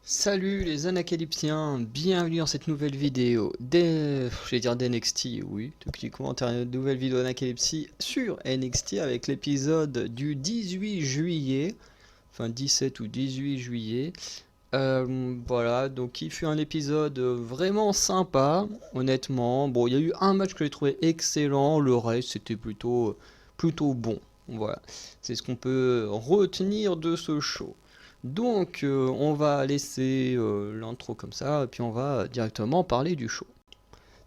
Salut les anacalypsiens, bienvenue dans cette nouvelle vidéo j'allais dire d'NXT, oui, techniquement une nouvelle vidéo d'anacalypsie sur NXT avec l'épisode du 18 juillet, enfin 17 ou 18 juillet. Voilà, donc il fut un épisode vraiment sympa, honnêtement. Bon, il y a eu un match que j'ai trouvé excellent, le reste c'était plutôt bon. Voilà, c'est ce qu'on peut retenir de ce show. Donc, on va laisser l'intro comme ça, et puis on va directement parler du show.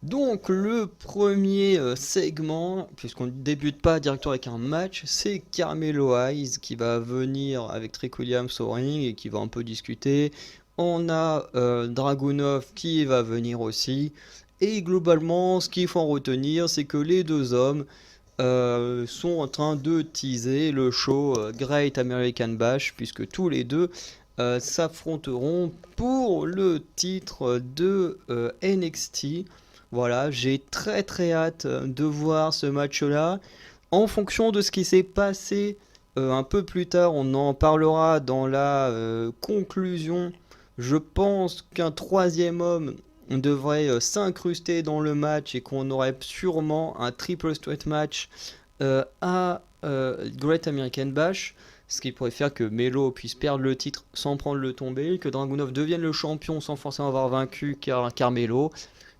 Donc, le premier segment, puisqu'on ne débute pas directement avec un match, c'est Carmelo Hayes qui va venir avec Trick Williams au ring et qui va un peu discuter. On a Dragunov qui va venir aussi. Et globalement, ce qu'il faut en retenir, c'est que les deux hommes sont en train de teaser le show Great American Bash, puisque tous les deux s'affronteront pour le titre de NXT. Voilà, j'ai très très hâte de voir ce match-là. En fonction de ce qui s'est passé un peu plus tard, on en parlera dans la conclusion. Je pense qu'un troisième homme devrait s'incruster dans le match et qu'on aurait sûrement un triple threat match à Great American Bash. Ce qui pourrait faire que Melo puisse perdre le titre sans prendre le tombé, que Dragunov devienne le champion sans forcément avoir vaincu Carmelo,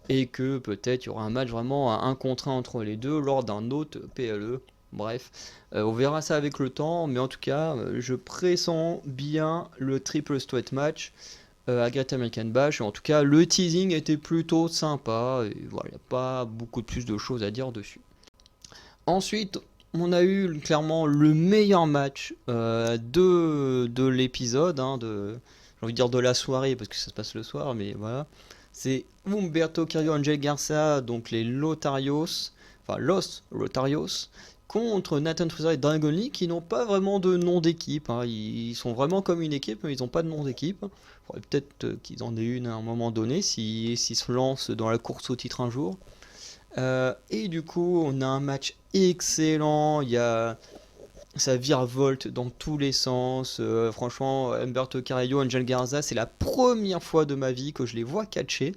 et que peut-être il y aura un match vraiment à un contre un entre les deux lors d'un autre PLE. Bref, on verra ça avec le temps, mais en tout cas, je pressens bien le triple threat match à Great American Bash. En tout cas, le teasing était plutôt sympa, et voilà, il n'y a pas beaucoup plus de choses à dire dessus. Ensuite, on a eu clairement le meilleur match de l'épisode, hein, j'ai envie de dire de la soirée parce que ça se passe le soir, mais voilà. C'est Humberto Carrillo Angel Garza, donc les Lotarios, enfin Los Lotarios, contre Nathan Fraser et Dragon Lee qui n'ont pas vraiment de nom d'équipe, hein. Ils sont vraiment comme une équipe, mais ils n'ont pas de nom d'équipe. Il faudrait peut-être qu'ils en aient une à un moment donné s'ils se lancent dans la course au titre un jour. Et du coup, on a un match excellent. Ça virevolte dans tous les sens. Franchement, Humberto Carrillo, Angel Garza, c'est la première fois de ma vie que je les vois catcher.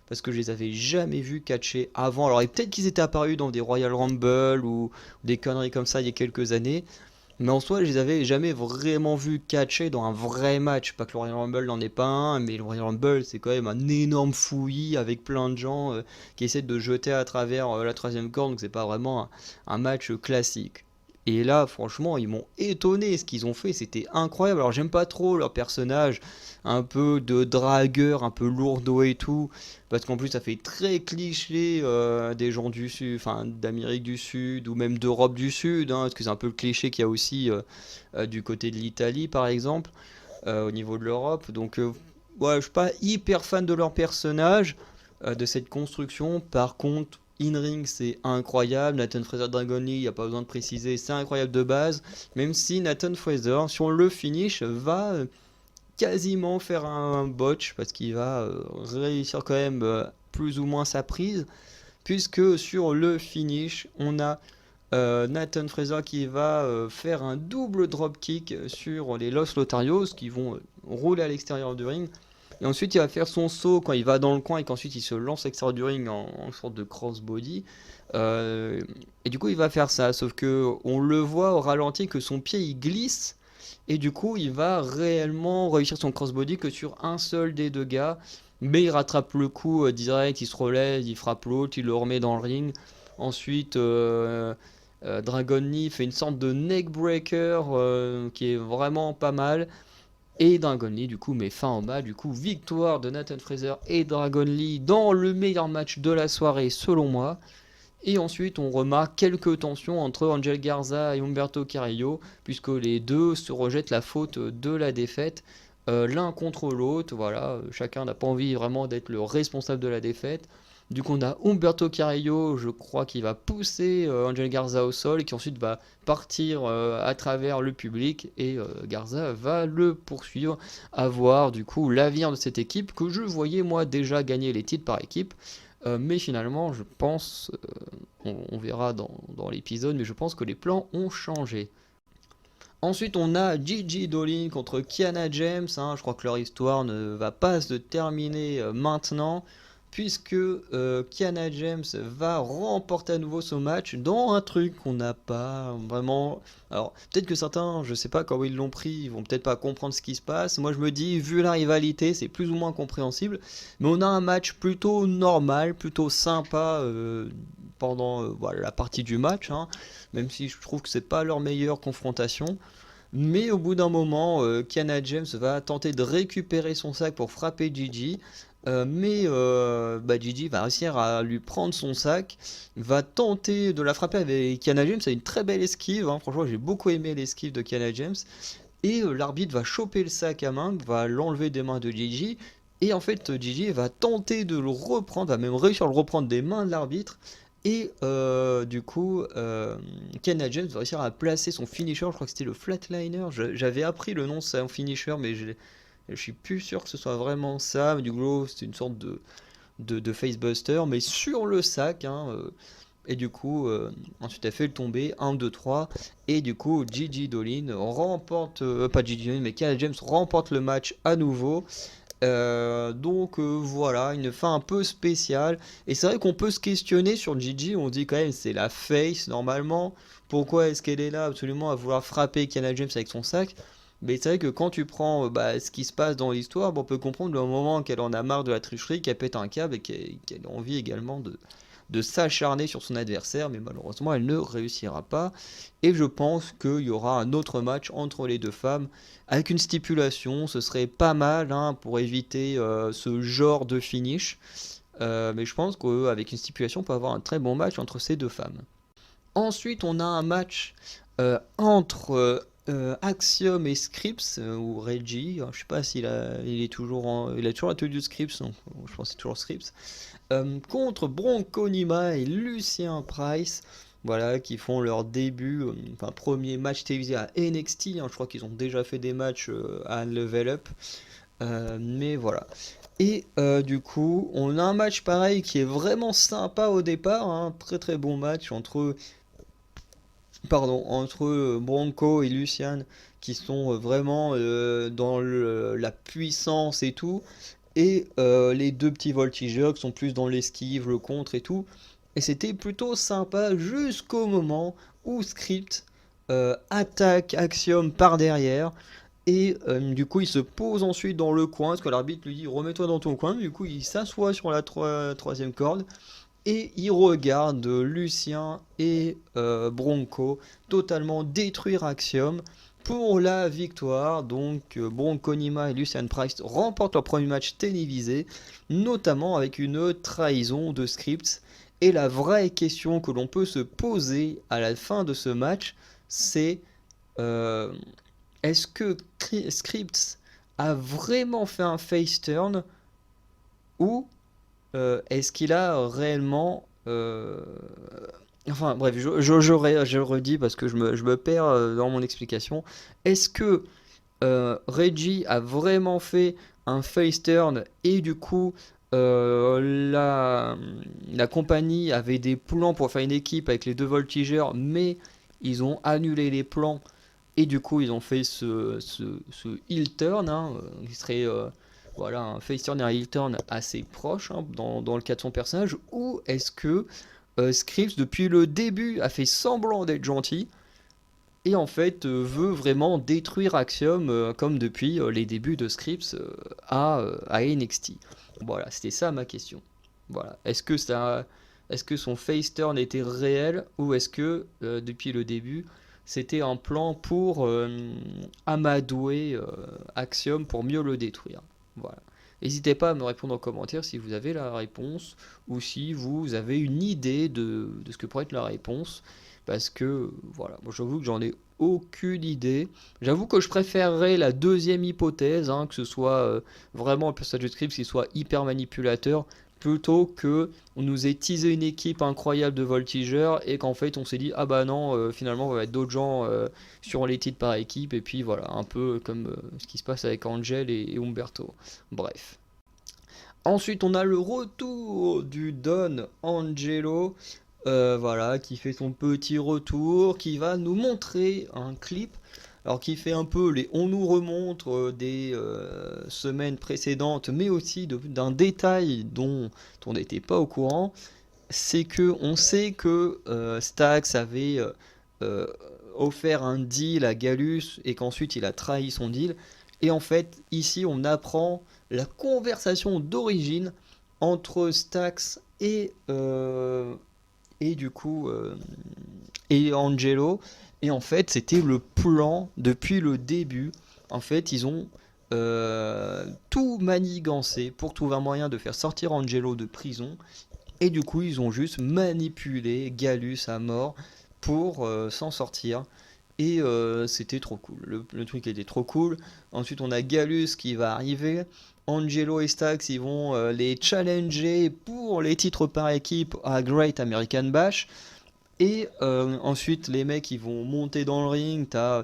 Parce que je les avais jamais vus catcher avant. Alors, peut-être qu'ils étaient apparus dans des Royal Rumble ou des conneries comme ça il y a quelques années. Mais en soi, je les avais jamais vraiment vus catcher dans un vrai match. Pas que le Royal Rumble n'en est pas un, mais le Royal Rumble, c'est quand même un énorme fouillis avec plein de gens qui essaient de jeter à travers la troisième corde. Donc c'est pas vraiment un match classique. Et là, franchement, ils m'ont étonné ce qu'ils ont fait. C'était incroyable. Alors, j'aime pas trop leur personnage, un peu de dragueur, un peu lourdeau et tout. Parce qu'en plus, ça fait très cliché des gens du Sud, enfin d'Amérique du Sud ou même d'Europe du Sud, hein, parce que c'est un peu le cliché qu'il y a aussi du côté de l'Italie, par exemple, au niveau de l'Europe. Donc, ouais, je suis pas hyper fan de leur personnage, de cette construction. Par contre, in-ring, c'est incroyable. Nathan Fraser Dragon Lee, il n'y a pas besoin de préciser, c'est incroyable de base. Même si Nathan Fraser, sur le finish, va quasiment faire un botch parce qu'il va réussir quand même plus ou moins sa prise, puisque sur le finish, on a Nathan Fraser qui va faire un double dropkick sur les Los Lotarios qui vont rouler à l'extérieur du ring. Et ensuite, il va faire son saut quand il va dans le coin et qu'ensuite il se lance à l'extérieur du ring en sorte de crossbody. Euh, et du coup, il va faire ça, sauf que on le voit au ralenti que son pied il glisse et du coup, il va réellement réussir son crossbody que sur un seul des deux gars. Mais il rattrape le coup direct, il se relève, il frappe l'autre, il le remet dans le ring. Ensuite, Dragon Lee fait une sorte de neckbreaker qui est vraiment pas mal. Et Dragon Lee, du coup, met fin au match. Du coup, victoire de Nathan Fraser et Dragon Lee dans le meilleur match de la soirée, selon moi. Et ensuite, on remarque quelques tensions entre Angel Garza et Humberto Carrillo, puisque les deux se rejettent la faute de la défaite, l'un contre l'autre. Voilà, chacun n'a pas envie vraiment d'être le responsable de la défaite. Du coup, on a Humberto Carrillo, je crois, qui va pousser Angel Garza au sol et qui ensuite va partir à travers le public et Garza va le poursuivre à voir du coup l'avenir de cette équipe que je voyais moi déjà gagner les titres par équipe. Mais finalement, je pense, on verra dans l'épisode, mais je pense que les plans ont changé. Ensuite, on a Gigi Dolin contre Kiana James, hein. Je crois que leur histoire ne va pas se terminer maintenant, puisque Kiana James va remporter à nouveau son match dans un truc qu'on n'a pas vraiment. Alors, peut-être que certains, je sais pas comment ils l'ont pris, ils vont peut-être pas comprendre ce qui se passe. Moi, je me dis, vu la rivalité, c'est plus ou moins compréhensible. Mais on a un match plutôt normal, plutôt sympa pendant voilà, la partie du match, hein, même si je trouve que c'est pas leur meilleure confrontation. Mais au bout d'un moment, Kiana James va tenter de récupérer son sac pour frapper Gigi. Mais Gigi va réussir à lui prendre son sac, va tenter de la frapper avec Kiana James. C'est une très belle esquive, hein. Franchement, j'ai beaucoup aimé l'esquive de Kiana James. Et l'arbitre va choper le sac à main, va l'enlever des mains de Gigi. Et en fait, Gigi va tenter de le reprendre, va même réussir à le reprendre des mains de l'arbitre. Et du coup, Kiana James va réussir à placer son finisher. Je crois que c'était le flatliner. J'avais appris le nom de son finisher, mais je suis plus sûr que ce soit vraiment ça. Mais du coup, c'était une sorte de facebuster, mais sur le sac, hein, et du coup, ensuite elle fait le tomber 1, 2, 3. Et du coup, Gigi Dolin remporte, pas Gigi Dolin, mais Kiana James remporte le match à nouveau. Donc voilà, une fin un peu spéciale. Et c'est vrai qu'on peut se questionner sur Gigi. On dit quand même c'est la face normalement. Pourquoi est-ce qu'elle est là absolument à vouloir frapper Kiana James avec son sac? Mais c'est vrai que quand tu prends ce qui se passe dans l'histoire, on peut comprendre le moment qu'elle en a marre de la tricherie, qu'elle pète un câble et qu'elle a envie également de s'acharner sur son adversaire, mais malheureusement elle ne réussira pas. Et je pense qu'il y aura un autre match entre les deux femmes avec une stipulation, ce serait pas mal hein, pour éviter ce genre de finish. Mais je pense qu'avec une stipulation, on peut avoir un très bon match entre ces deux femmes. Ensuite, on a un match entre Axiom et Scripps, ou Reggie. Je sais pas il est toujours il a toujours la tenue de Scripps, donc je pense que c'est toujours Scripps. Contre Bronco Nima et Lucien Price. Voilà, qui font leur début, enfin premier match télévisé à NXT, hein. Je crois qu'ils ont déjà fait des matchs à Level Up. Mais voilà. Et du coup, on a un match pareil qui est vraiment sympa au départ, hein. Très très bon match entre Bronco et Lucian, qui sont vraiment dans la puissance et tout. Et les deux petits voltigeurs qui sont plus dans l'esquive, le contre et tout. Et c'était plutôt sympa jusqu'au moment où Script attaque Axiom par derrière. Et du coup, il se pose ensuite dans le coin, parce que l'arbitre lui dit remets-toi dans ton coin. Du coup, il s'assoit sur la troisième corde. Et il regarde Lucien et Bronco totalement détruire Axiom pour la victoire. Donc Bronco Nima et Lucien Price remportent leur premier match télévisé, notamment avec une trahison de Scripps. Et la vraie question que l'on peut se poser à la fin de ce match, c'est euh, est-ce que Scripps a vraiment fait un face turn ou est-ce qu'il a réellement... Enfin bref, je redis parce que je me perds dans mon explication. Est-ce que Reggie a vraiment fait un face turn et du coup la compagnie avait des plans pour faire une équipe avec les deux voltigeurs, mais ils ont annulé les plans et du coup ils ont fait ce heel turn, hein, qui serait voilà, un face turn et un heel turn assez proche hein, dans le cas de son personnage, ou est-ce que Scripps depuis le début a fait semblant d'être gentil et en fait veut vraiment détruire Axiom comme depuis les débuts de Scripps à NXT. Voilà, c'était ça ma question. Voilà, est-ce que son face turn était réel ou est-ce que depuis le début c'était un plan pour amadouer Axiom pour mieux le détruire. Voilà. N'hésitez pas à me répondre en commentaire si vous avez la réponse ou si vous avez une idée de ce que pourrait être la réponse. Parce que, voilà, moi j'avoue que j'en ai aucune idée. J'avoue que je préférerais la deuxième hypothèse, hein, que ce soit vraiment un personnage de script qui soit hyper manipulateur, plutôt que on nous ait teasé une équipe incroyable de voltigeurs et qu'en fait on s'est dit ah bah non finalement on va mettre d'autres gens sur les titres par équipe et puis voilà un peu comme ce qui se passe avec Angel et Umberto. Bref. Ensuite, on a le retour du Don Angelo, voilà, qui fait son petit retour, qui va nous montrer un clip alors qui fait un peu les on nous remontre des semaines précédentes, mais aussi d'un détail dont on n'était pas au courant. C'est que on sait que Stax avait euh, offert un deal à Gallus et qu'ensuite il a trahi son deal. Et en fait, ici, on apprend la conversation d'origine entre Stax et du coup et Angelo. Et en fait, c'était le plan depuis le début. En fait, ils ont tout manigancé pour trouver un moyen de faire sortir Angelo de prison. Et du coup, ils ont juste manipulé Gallus à mort pour s'en sortir. Et c'était trop cool. Le truc était trop cool. Ensuite, on a Gallus qui va arriver. Angelo et Stax, ils vont les challenger pour les titres par équipe à Great American Bash. Et ensuite, les mecs, ils vont monter dans le ring. T'as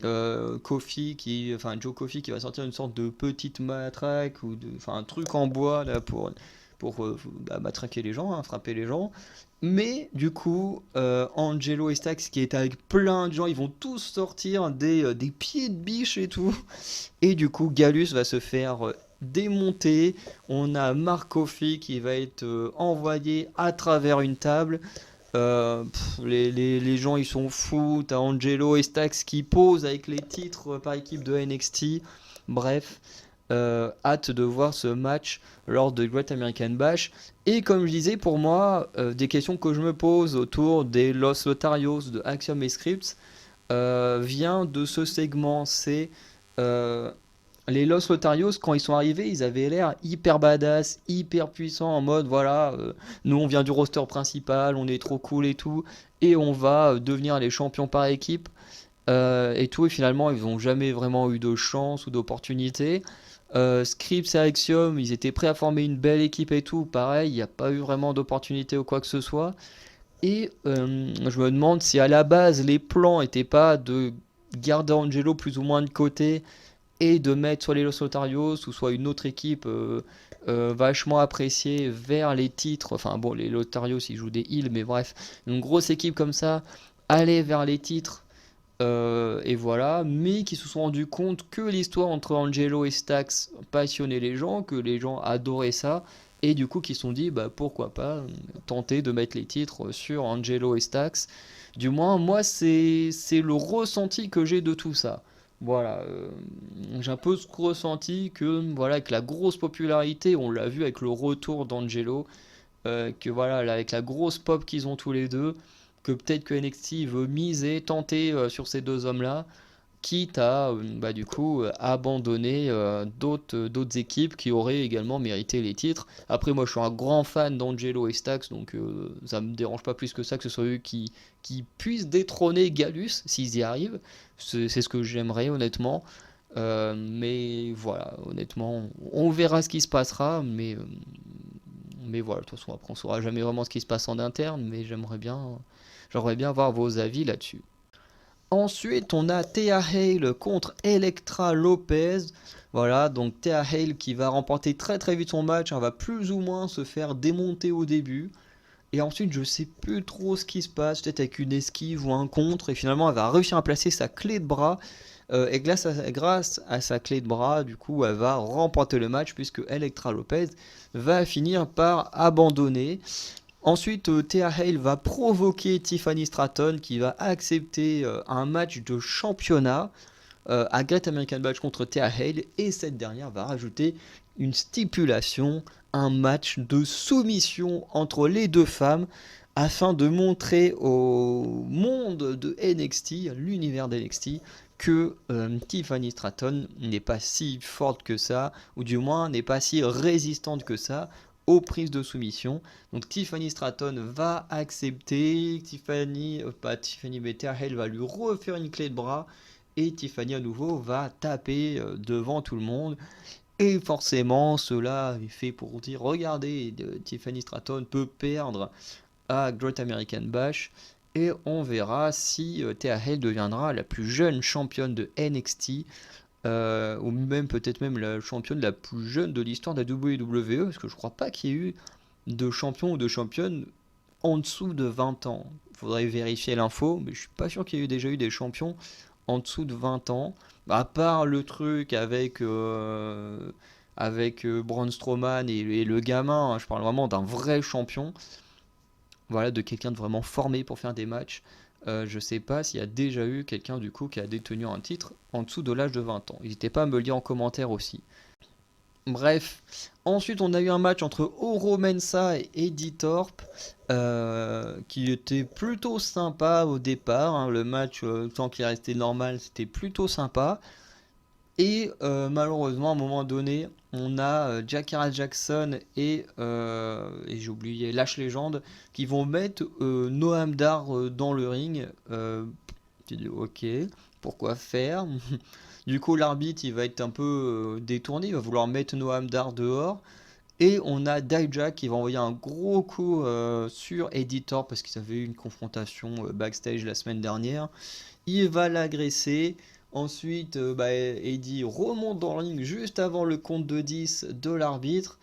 enfin Joe Coffey qui va sortir une sorte de petite matraque ou enfin un truc en bois là pour matraquer les gens, hein, frapper les gens. Mais du coup, Angelo et Stax qui est avec plein de gens, ils vont tous sortir des pieds de biche et tout. Et du coup, Gallus va se faire démonter. On a Mark Coffey qui va être envoyé à travers une table. Les gens ils sont fous, t'as Angelo et Stax qui posent avec les titres par équipe de NXT. Bref, hâte de voir ce match lors de Great American Bash. Et comme je disais, pour moi, des questions que je me pose autour des Los Lotarios de Axiom et Scripts vient de ce segment. C'est euh, les Los Lotarios, quand ils sont arrivés, ils avaient l'air hyper badass, hyper puissants, en mode voilà, nous on vient du roster principal, on est trop cool et tout, et on va devenir les champions par équipe et tout. Et finalement, ils n'ont jamais vraiment eu de chance ou d'opportunité. Scripps et Axiom, ils étaient prêts à former une belle équipe et tout, pareil, il n'y a pas eu vraiment d'opportunité ou quoi que ce soit. Et je me demande si à la base les plans n'étaient pas de garder Angelo plus ou moins de côté et de mettre soit les Los Lotarios ou soit une autre équipe vachement appréciée vers les titres. Enfin bon, les Lotarios ils jouent des heals, mais bref, une grosse équipe comme ça, aller vers les titres. Et voilà, mais qui se sont rendus compte que l'histoire entre Angelo et Stax passionnait les gens, que les gens adoraient ça, et du coup qui se sont dit bah pourquoi pas tenter de mettre les titres sur Angelo et Stax. Du moins, moi c'est le ressenti que j'ai de tout ça. Voilà, j'ai un peu ce ressenti que voilà, avec la grosse popularité, on l'a vu avec le retour d'Angelo, que voilà, là, avec la grosse pop qu'ils ont tous les deux, que peut-être que NXT veut miser, tenter sur ces deux hommes-là, quitte à bah, du coup abandonner d'autres équipes qui auraient également mérité les titres. Après, moi je suis un grand fan d'Angelo et Stax, donc ça me dérange pas plus que ça que ce soit eux qui puissent détrôner Gallus s'ils y arrivent. C'est ce que j'aimerais honnêtement. Mais voilà, honnêtement, on verra ce qui se passera, mais voilà, de toute façon, après on saura jamais vraiment ce qui se passe en interne, mais j'aimerais bien avoir vos avis là-dessus. Ensuite, on a Thea Hale contre Elektra Lopez. Voilà, donc Thea Hale qui va remporter très très vite son match. Elle va plus ou moins se faire démonter au début. Et ensuite, je sais plus trop ce qui se passe, peut-être avec une esquive ou un contre. Et finalement, elle va réussir à placer sa clé de bras. Et grâce à sa clé de bras, du coup, elle va remporter le match puisque Elektra Lopez va finir par abandonner. Ensuite, Thea Hale va provoquer Tiffany Stratton qui va accepter un match de championnat à Great American Bash contre Thea Hale, et cette dernière va rajouter une stipulation, un match de soumission entre les deux femmes afin de montrer au monde de NXT, l'univers d'NXT, que Tiffany Stratton n'est pas si forte que ça, ou du moins n'est pas si résistante que ça aux prises de soumission. Donc Tiffany Stratton va accepter, pas Tiffany, mais Thea Hale va lui refaire une clé de bras, et Tiffany à nouveau va taper devant tout le monde. Et forcément, cela est fait pour dire regardez, Tiffany Stratton peut perdre à Great American Bash. Et on verra si Thea Hale deviendra la plus jeune championne de NXT, ou même peut-être même la championne la plus jeune de l'histoire de la WWE, parce que je crois pas qu'il y ait eu de champion ou de championne en dessous de 20 ans. Faudrait vérifier l'info, mais je suis pas sûr qu'il y ait déjà eu des champions en dessous de 20 ans. À part le truc avec Braun Strowman et le gamin, hein, je parle vraiment d'un vrai champion, voilà, de quelqu'un de vraiment formé pour faire des matchs. Je sais pas s'il y a déjà eu quelqu'un du coup qui a détenu un titre en dessous de l'âge de 20 ans. N'hésitez pas à me le dire en commentaire aussi. Bref, ensuite on a eu un match entre Oro Mensah et Eddie Thorpe qui était plutôt sympa au départ, hein. Le match, tant qu'il est resté normal, c'était plutôt sympa. Et malheureusement, à un moment donné, on a Jakara Jackson et j'ai oublié Lash Legend qui vont mettre Noam Dar dans le ring. Tu dis ok, pourquoi faire? Du coup, l'arbitre il va être un peu détourné, il va vouloir mettre Noam Dar dehors. Et on a Dijak qui va envoyer un gros coup sur Editor parce qu'ils avaient eu une confrontation backstage la semaine dernière. Il va l'agresser. Ensuite, Eddie remonte dans le ring juste avant le compte de 10 de l'arbitre.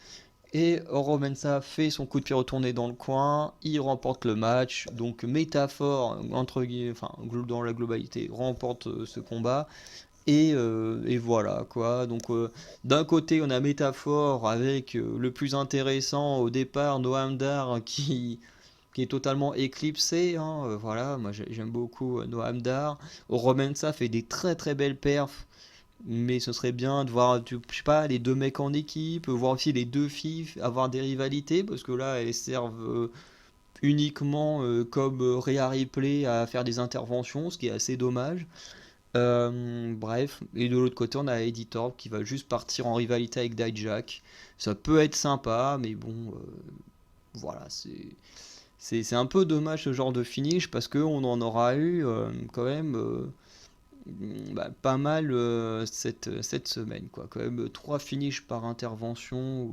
Et Oro Mensah fait son coup de pied retourné dans le coin. Il remporte le match. Donc, métaphore, entre guillemets, enfin, dans la globalité, remporte ce combat. Et voilà quoi. Donc d'un côté on a Métaphore avec le plus intéressant au départ, Noam Dar qui est totalement éclipsé, hein. Voilà, moi j'aime beaucoup Noam Dar. Oro Mensah fait des très très belles perfs, mais ce serait bien de voir, je sais pas, les deux mecs en équipe, voir aussi les deux filles avoir des rivalités, parce que là elles servent uniquement comme Rhea Ripley à faire des interventions, ce qui est assez dommage. Bref, et de l'autre côté, on a Eddie Thorpe qui va juste partir en rivalité avec Dijak. Ça peut être sympa, mais bon, voilà, c'est un peu dommage ce genre de finish parce qu'on en aura eu quand même pas mal cette semaine, quoi. Quand même 3 finishes par intervention,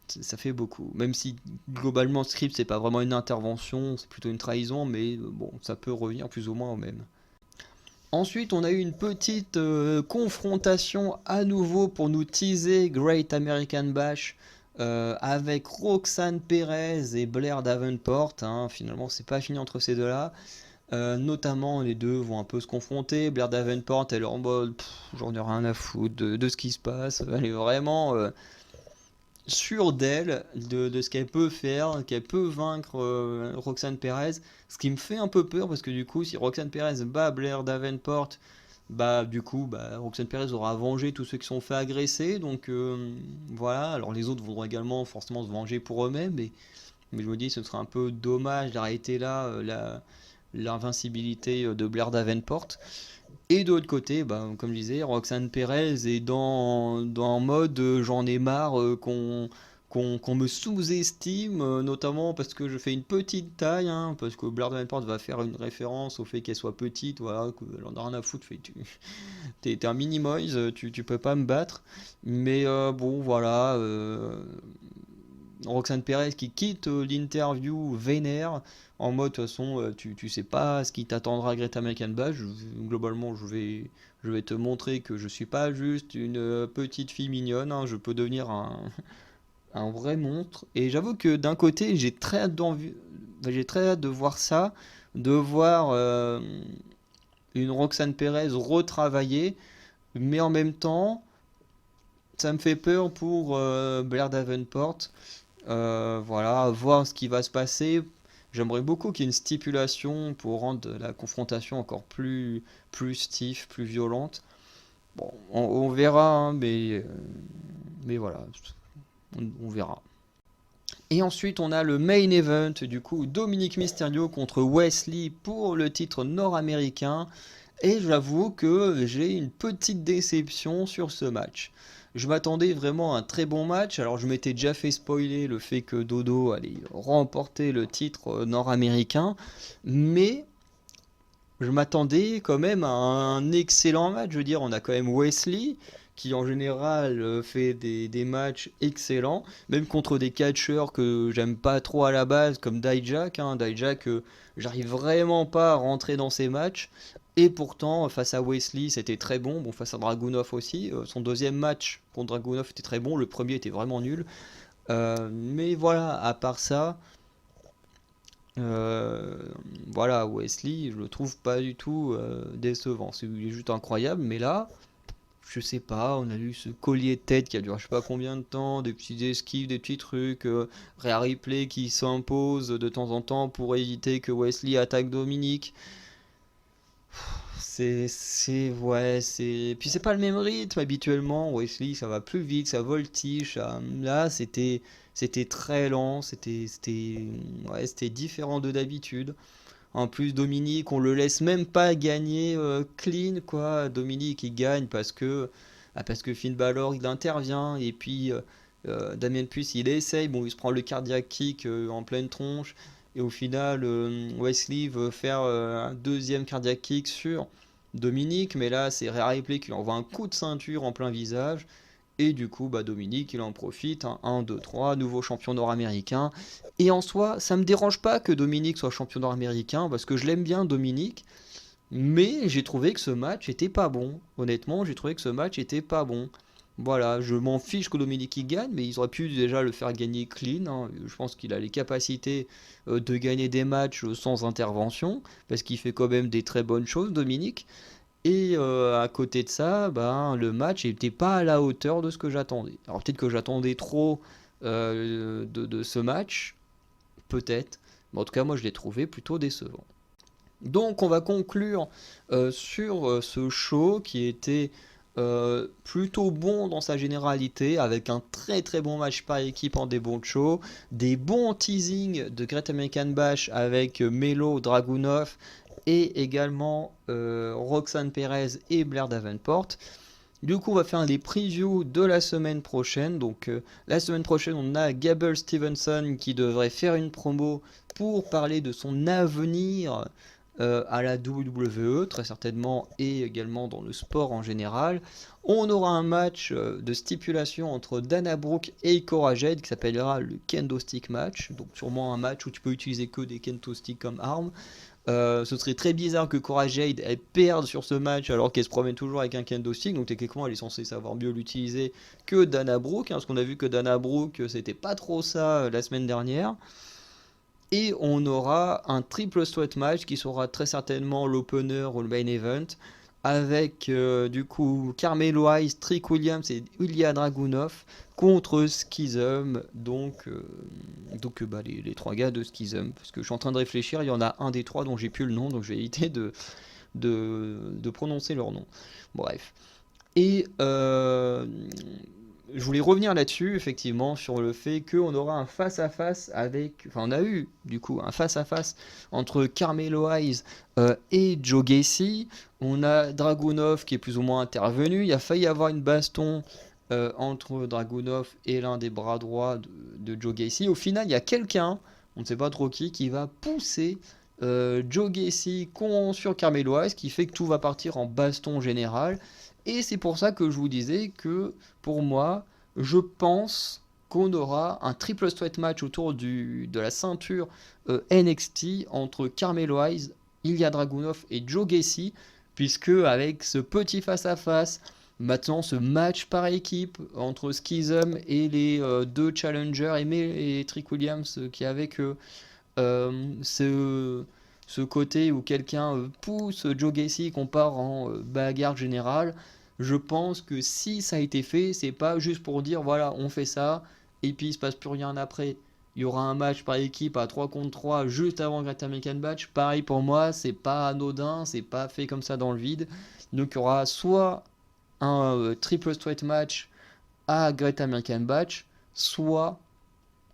ça fait beaucoup. Même si globalement, le script, c'est pas vraiment une intervention, c'est plutôt une trahison, mais bon, ça peut revenir plus ou moins au même. Ensuite, on a eu une petite confrontation à nouveau pour nous teaser Great American Bash avec Roxanne Perez et Blair Davenport, hein. Finalement, c'est pas fini entre ces deux-là. Notamment, les deux vont un peu se confronter. Blair Davenport, elle est en mode j'en ai rien à foutre de ce qui se passe. Elle est vraiment sûre d'elle, de ce qu'elle peut faire, qu'elle peut vaincre Roxanne Perez. Ce qui me fait un peu peur parce que du coup, si Roxanne Perez bat Blair Davenport, Roxanne Perez aura vengé tous ceux qui sont fait agresser. Donc voilà, alors les autres voudront également forcément se venger pour eux-mêmes. Mais je me dis, ce serait un peu dommage d'arrêter là l'invincibilité de Blair Davenport. Et de l'autre côté, comme je disais, Roxanne Perez est dans un mode j'en ai marre qu'on me sous-estime, notamment parce que je fais une petite taille, hein, parce que Blair Davenport va faire une référence au fait qu'elle soit petite, voilà, qu'elle en a rien à foutre, t'es un mini-moise, tu peux pas me battre. Mais bon, voilà, Roxanne Perez qui quitte l'interview vénère en mode de toute façon tu sais pas ce qui t'attendra à Great American Bash. Globalement je vais te montrer que je suis pas juste une petite fille mignonne, hein. Je peux devenir un vrai monstre. Et j'avoue que d'un côté j'ai très hâte de voir ça, de voir une Roxanne Perez retravaillée, mais en même temps ça me fait peur pour Blair Davenport. Voilà, voir ce qui va se passer. J'aimerais beaucoup qu'il y ait une stipulation pour rendre la confrontation encore plus stiff, plus violente. Bon, on verra, hein, mais voilà, on verra. Et ensuite, on a le main event, du coup, Dominic Mysterio contre Wesley pour le titre nord-américain. Et j'avoue que j'ai une petite déception sur ce match. Je m'attendais vraiment à un très bon match. Alors je m'étais déjà fait spoiler le fait que Dodo allait remporter le titre nord-américain. Mais je m'attendais quand même à un excellent match. Je veux dire, on a quand même Wesley qui en général fait des matchs excellents, même contre des catcheurs que j'aime pas trop à la base, comme Dijak, hein. Dijak, j'arrive vraiment pas à rentrer dans ces matchs. Et pourtant, face à Wesley, c'était très bon. Bon, face à Dragunov aussi. Son deuxième match contre Dragunov était très bon. Le premier était vraiment nul. Mais voilà, à part ça, Euh, voilà, Wesley, je le trouve pas du tout décevant. Il est juste incroyable, mais là, je sais pas, on a eu ce collier de tête qui a duré je sais pas combien de temps, des petits esquives, des petits trucs, Rhea Ripley qui s'impose de temps en temps pour éviter que Wesley attaque Dominique. Ouais, puis c'est pas le même rythme habituellement. Wesley, ça va plus vite, ça voltige. Là, c'était très lent, ouais, c'était différent de d'habitude. En plus, Dominique, on le laisse même pas gagner clean, quoi. Dominique, il gagne parce que Finn Balor, il intervient. Et puis, Damien Priest, il essaye. Bon, il se prend le cardiac kick en pleine tronche. Et au final, Wesley veut faire un deuxième cardiac kick sur Dominique. Mais là, c'est Rhea Ripley qui lui envoie un coup de ceinture en plein visage. Et du coup, bah, Dominique, il en profite. 1, 2, 3, nouveau champion nord-américain. Et en soi, ça me dérange pas que Dominique soit champion nord-américain, parce que je l'aime bien, Dominique. Mais j'ai trouvé que ce match était pas bon. Honnêtement, j'ai trouvé que ce match était pas bon. Voilà, je m'en fiche que Dominique y gagne, mais ils auraient pu déjà le faire gagner clean, hein. Je pense qu'il a les capacités de gagner des matchs sans intervention, parce qu'il fait quand même des très bonnes choses, Dominique. Et à côté de ça, ben, le match n'était pas à la hauteur de ce que j'attendais. Alors peut-être que j'attendais trop de ce match, peut-être. Mais en tout cas, moi, je l'ai trouvé plutôt décevant. Donc, on va conclure sur ce show qui était plutôt bon dans sa généralité, avec un très très bon match par équipe en des bons shows, des bons teasings de Great American Bash avec Melo Dragunov et également Roxanne Perez et Blair Davenport. Du coup, on va faire des previews de la semaine prochaine. Donc, la semaine prochaine, on a Gable Stevenson qui devrait faire une promo pour parler de son avenir à la WWE, très certainement, et également dans le sport en général. On aura un match de stipulation entre Dana Brooke et Cora Jade qui s'appellera le Kendo Stick Match. Donc, sûrement un match où tu peux utiliser que des Kendo Sticks comme arme. Ce serait très bizarre que Cora Jade elle perde sur ce match alors qu'elle se promène toujours avec un kendo stick, donc techniquement elle est censée savoir mieux l'utiliser que Dana Brooke, hein, parce qu'on a vu que Dana Brooke c'était pas trop ça la semaine dernière. Et on aura un triple threat match qui sera très certainement l'opener ou le main event avec du coup Carmelo Hayes, Trick Williams et Ilya Dragunov contre Schism, donc bah, les trois gars de Schism, parce que je suis en train de réfléchir, il y en a un des trois dont j'ai plus le nom, donc je vais éviter de prononcer leur nom. Bref. Et je voulais revenir là-dessus, effectivement, sur le fait qu'on aura un face-à-face avec... Enfin, on a eu, du coup, un face-à-face entre Carmelo Hayes et Joe Gacy. On a Dragunov qui est plus ou moins intervenu. Il a failli y avoir une baston entre Dragunov et l'un des bras droits de Joe Gacy. Au final, il y a quelqu'un, on ne sait pas trop qui va pousser Joe Gacy sur Carmelo Hayes, qui fait que tout va partir en baston général. Et c'est pour ça que je vous disais que, pour moi, je pense qu'on aura un triple threat match autour de la ceinture NXT entre Carmelo Hayes, Ilya Dragunov et Joe Gacy, puisque avec ce petit face-à-face, maintenant ce match par équipe entre Schism et les deux challengers, et Trick Williams qui est avec eux, ce côté où quelqu'un pousse Joe Gacy qu'on part en bagarre générale, je pense que si ça a été fait, c'est pas juste pour dire voilà, on fait ça et puis il se passe plus rien après. Il y aura un match par équipe à 3 contre 3 juste avant Great American Batch. Pareil pour moi, c'est pas anodin, c'est pas fait comme ça dans le vide. Donc il y aura soit un triple threat match à Great American Batch, soit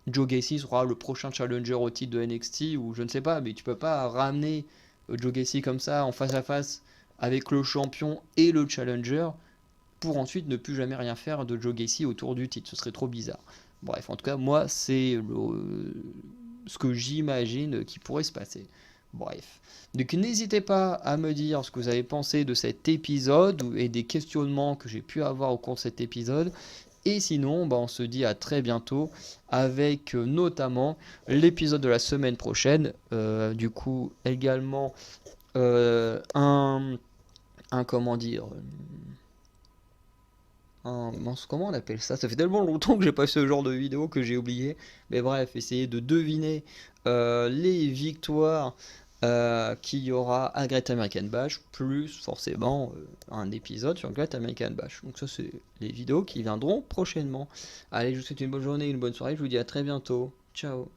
Joe Gacy sera le prochain challenger au titre de NXT ou je ne sais pas, mais tu peux pas ramener Joe Gacy comme ça en face à face avec le champion et le challenger pour ensuite ne plus jamais rien faire de Joe Gacy autour du titre. Ce serait trop bizarre. Bref, en tout cas, moi, c'est ce que j'imagine qui pourrait se passer. Bref. Donc n'hésitez pas à me dire ce que vous avez pensé de cet épisode et des questionnements que j'ai pu avoir au cours de cet épisode. Et sinon, bah, on se dit à très bientôt avec notamment l'épisode de la semaine prochaine. Du coup, également un comment dire comment on appelle ça? Ça fait tellement longtemps que j'ai pas fait ce genre de vidéo que j'ai oublié. Mais bref, essayez de deviner les victoires qu'il y aura à Great American Bash, plus forcément un épisode sur Great American Bash. Donc ça, c'est les vidéos qui viendront prochainement. Allez, je vous souhaite une bonne journée, une bonne soirée, je vous dis à très bientôt. Ciao.